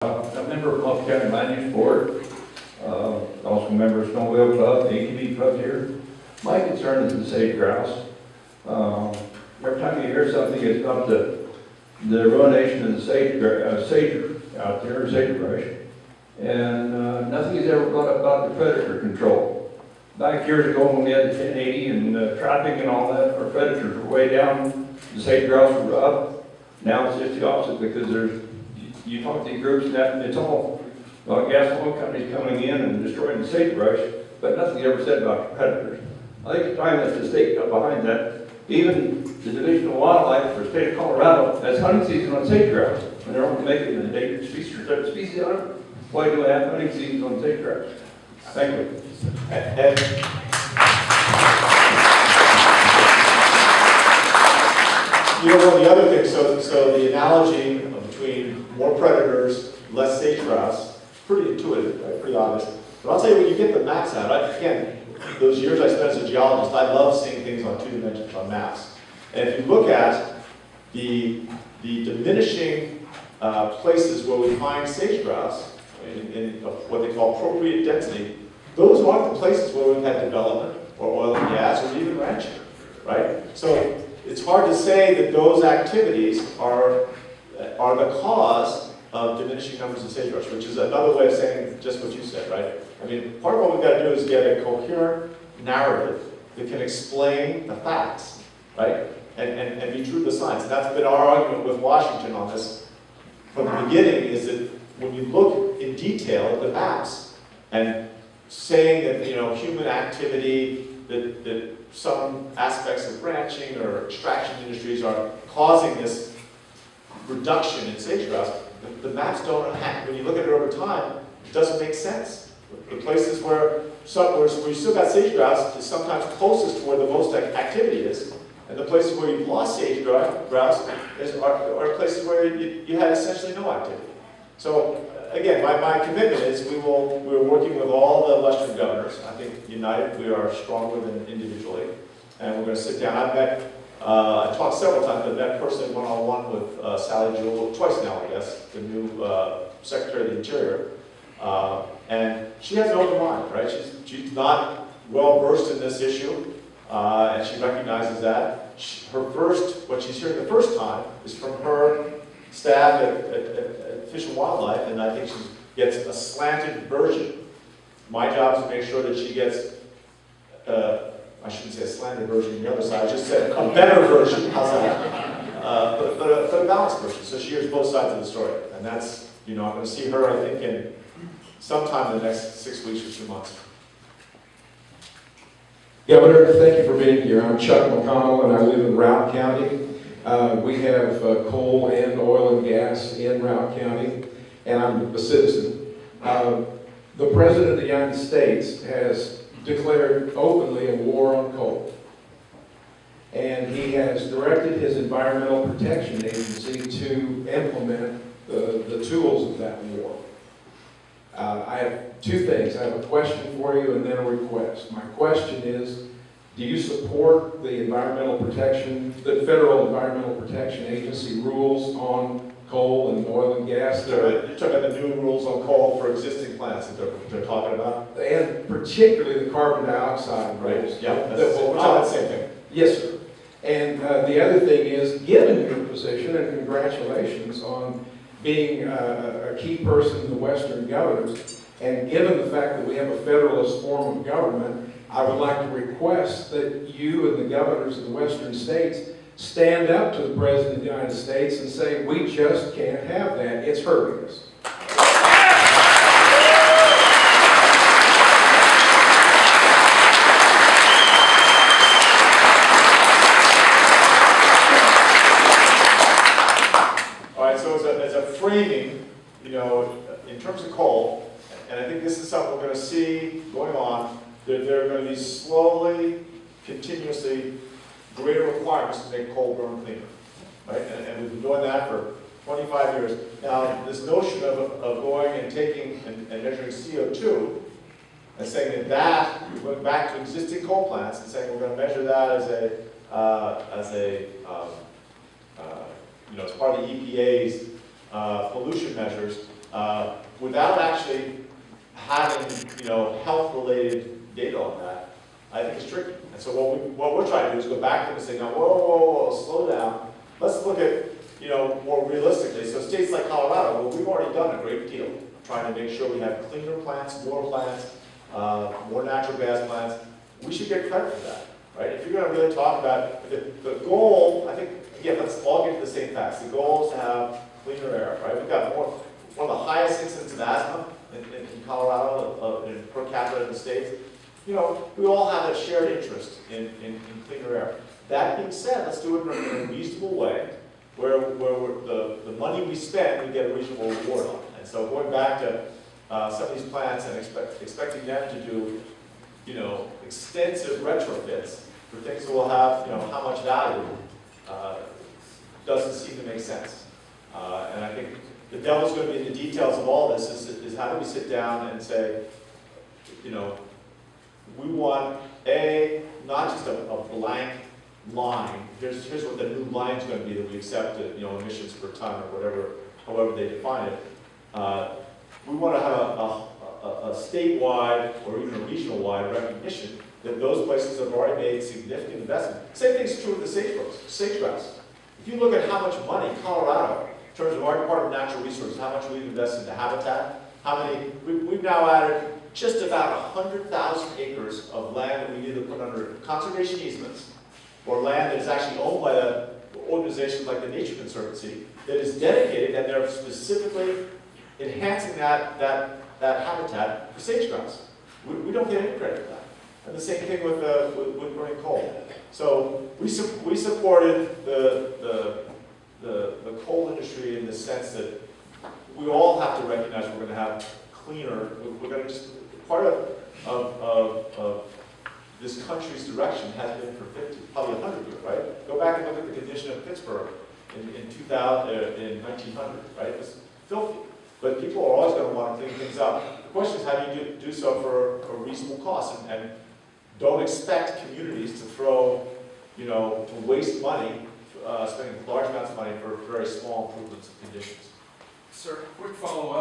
I'm a member of Bluff County Land Use Board, also a member of Snowmobile Club, the ATV Club here. My concern is the sage grouse. Every time you hear something, it's about the ruination of the sage out there, sagebrush, and nothing is ever brought up about the predator control. Back years ago when we had the 1080 and traffic and all that, our predators were way down, the sage grouse were up. Now it's just the opposite because you talk to the groups and that, it's all gas and oil companies coming in and destroying the sagebrush, but nothing ever said about the predators. I think it's time that the state got behind that. Even the Division of Wildlife for the state of Colorado has hunting season on sage grouse, and they're only making an endangered species or certain species on it. Why do we have hunting seasons on sage grouse? Thank you. You know, one of the other things, so the analogy between more predators, less sage grouse, pretty intuitive, right? Pretty obvious. But I'll tell you, when you get the maps out, right? Again, those years I spent as a geologist, I love seeing things on 2 dimensions on maps. And if you look at the diminishing places where we find sage grouse, in what they call appropriate density, those aren't the places where we've had development, or oil and gas, or even ranching, right? So it's hard to say that those activities are the cause of diminishing numbers of sagebrush, which is another way of saying just what you said, right? I mean, part of what we've got to do is get a coherent narrative that can explain the facts, right? And be true to the science. And that's been our argument with Washington on this from the beginning, is that when you look in detail at the maps and saying that, you know, human activity, that some aspects of ranching or extraction industries are causing this reduction in sage grouse, the maps don't have, when you look at it over time, it doesn't make sense. The places where you still got sage grouse is sometimes closest to where the most activity is, and the places where you've lost sage grouse are places where you had essentially no activity. So again, my commitment is we're working with all the Western governors. I think united we are stronger than individually, and we're going to sit down. I talked several times, but met personally one-on-one with Sally Jewell, twice now, I guess, the new Secretary of the Interior. And she has an open mind, right? She's not well versed in this issue, and she recognizes that. What she's hearing the first time is from her staff at Fish and Wildlife, and I think she gets a slanted version. My job is to make sure that she gets I shouldn't say a slanted version on the other side, I just said a better version, how's that? But a balanced version, so she hears both sides of the story. And that's, you know, I'm going to see her, I think, in sometime in the next 6 weeks or 2 months. Governor, thank you for being here. I'm Chuck McConnell, and I live in Routt County. We have coal and oil and gas in Routt County, and I'm a citizen. The President of the United States has declared openly a war on coal. And he has directed his Environmental Protection Agency to implement the tools of that war. I have 2 things. I have a question for you and then a request. My question is, do you support the Federal Environmental Protection Agency rules on coal and oil and gas? You're talking about the new rules on coal for existing plants that they're talking about? And particularly the carbon dioxide rules. Right, yeah, we're talking about the same thing. Yes, sir. And the other thing is, given your position, and congratulations on being a key person in the Western governors, and given the fact that we have a federalist form of government, I would like to request that you and the governors of the Western states stand up to the President of the United States and say, we just can't have that. It's hurting us. All right, so as a framing, you know, in terms of coal, and I think this is something we're going to see going on, there are going to be slowly, continuously greater requirements to make coal burn cleaner, right? And we've been doing that for 25 years. Now, this notion of going and taking and measuring CO2 and saying that we're going back to existing coal plants and saying we're going to measure that as part of the EPA's pollution measures without actually having, health-related data on that, I think it's tricky. And so what we're trying to do is go back to them and say, now, whoa, slow down. Let's look at, more realistically. So states like Colorado, well, we've already done a great deal trying to make sure we have cleaner plants, more natural gas plants. We should get credit for that, right? If you're going to really talk about the goal, I think, again, let's all get to the same facts. The goal is to have cleaner air, right? We've got one of the highest incidents of asthma in Colorado per capita in the states. We all have a shared interest in cleaner air. That being said, let's do it in a reasonable way, where the money we spend, we get a reasonable reward on. And so going back to some of these plants and expecting them to do, extensive retrofits for things that will have, how much value, doesn't seem to make sense. And I think the devil's going to be in the details of all this. Is how do we sit down and say, we want not just a blank line. Here's what the new line is going to be that we accept, emissions per ton or however they define it. We want to have a statewide or even a regional-wide recognition that those places have already made significant investment. Same thing's true with the sagebrush. If you look at how much money Colorado, in terms of our Department of Natural Resources, how much we've invested into habitat, we've now added just about 100,000 acres of land that we either put under conservation easements or land that is actually owned by the organizations like the Nature Conservancy that is dedicated, and they're specifically enhancing that habitat for sage-grouse. We don't get any credit for that. And the same thing with burning coal. So we supported the coal industry in the sense that we all have to recognize we're going to have cleaner. We're going to just part of this country's direction has been for 50, probably 100 years, right? Go back and look at the condition of Pittsburgh in 1900, right? It was filthy. But people are always going to want to clean things up. The question is, how do you do so for a reasonable cost? And don't expect communities to throw, to waste money, spending large amounts of money for very small improvements of conditions. Sir, quick follow-up.